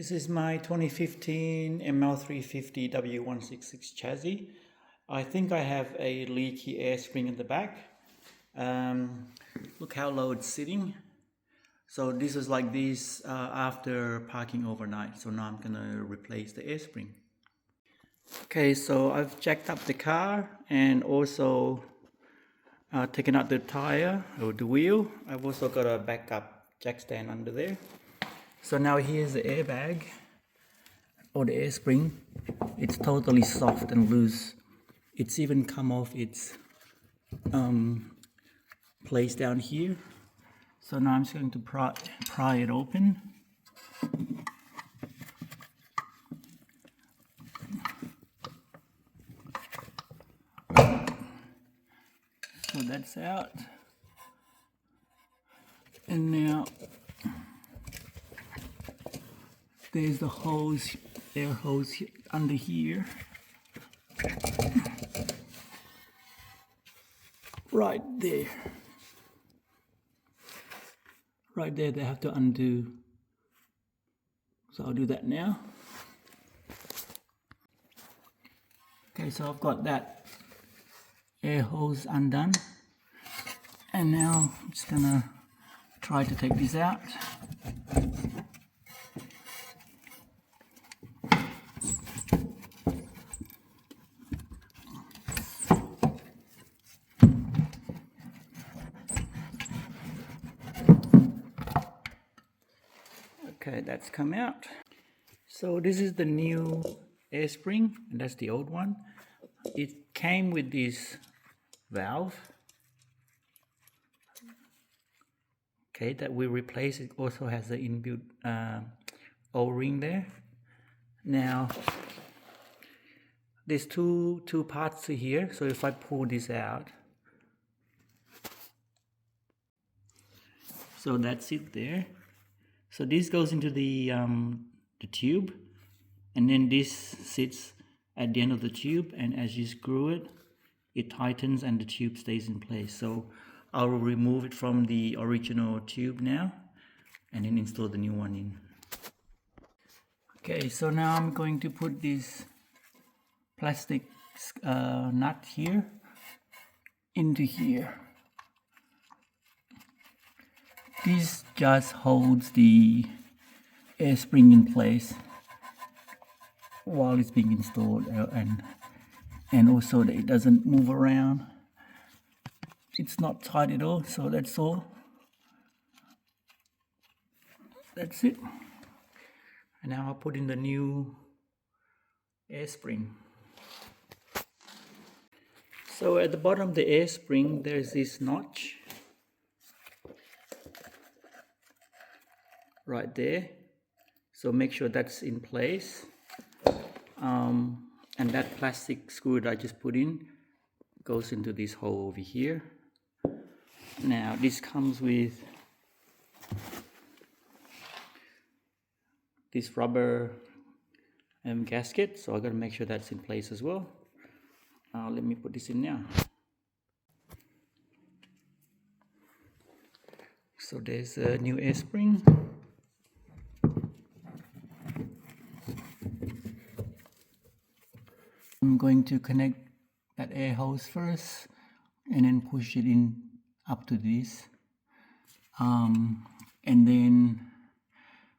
This is my 2015 ML350 W166 chassis. I think I have a leaky air spring in the back. Look how low it's sitting. So this is like this after parking overnight. So now I'm gonna replace the air spring. Okay, so I've jacked up the car and also taken out the tire or the wheel. I've also got a backup jack stand under there. So now here's the airbag or the air spring. It's totally soft and loose. It's even come off its place down here. So now I'm just going to pry it open. So that's out. And now there's the hose, air hose under here. Right there. Right there, they have to undo. So I'll do that now. Okay, so I've got that air hose undone. And now I'm just gonna try to take this out. Okay, that's come out. So this is the new air spring, and that's the old one. It came with this valve. Okay, that we replaced. It also has the inbuilt O-ring there. Now, there's two parts to here. So if I pull this out, so that's it there. So this goes into the tube, and then this sits at the end of the tube, and as you screw it, it tightens and the tube stays in place. So I will remove it from the original tube now and then install the new one in. Okay, so now I'm going to put this plastic nut here into here. This just holds the air spring in place while it's being installed, and also that it doesn't move around. It's not tight at all, so that's all. That's it. And now I'll put in the new air spring. So at the bottom of the air spring, there's this notch right there. So make sure that's in place. And that plastic screw that I just put in goes into this hole over here. Now this comes with this rubber gasket, so I got to make sure that's in place as well. Let me put this in now. So there's a new air spring. I'm going to connect that air hose first and then push it in up to this, and then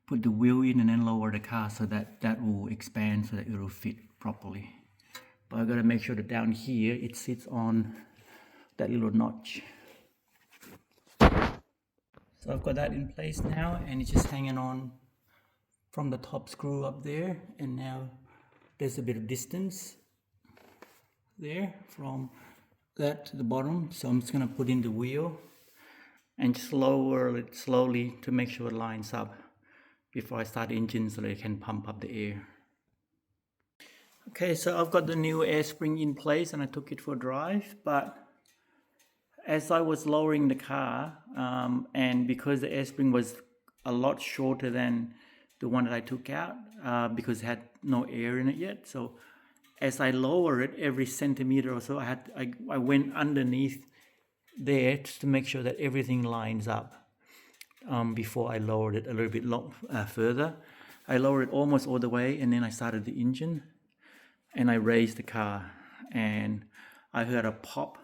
put the wheel in and then lower the car so that will expand so that it will fit properly. But I gotta make sure that down here it sits on that little notch. So I've got that in place now, and it's just hanging on from the top screw up there, and now there's a bit of distance there from that to the bottom. So I'm just going to put in the wheel and just lower it slowly to make sure it lines up before I start the engine so that it can pump up the air. Okay, so I've got the new air spring in place and I took it for a drive, but as I was lowering the car, and because the air spring was a lot shorter than the one that I took out, because it had no air in it yet, so as I lower it every centimeter or so, I went underneath there just to make sure that everything lines up before I lowered it a little bit further. I lowered it almost all the way, and then I started the engine and I raised the car, and I heard a pop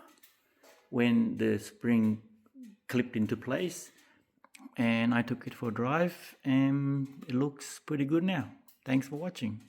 when the spring clipped into place, and I took it for a drive and it looks pretty good now. Thanks for watching.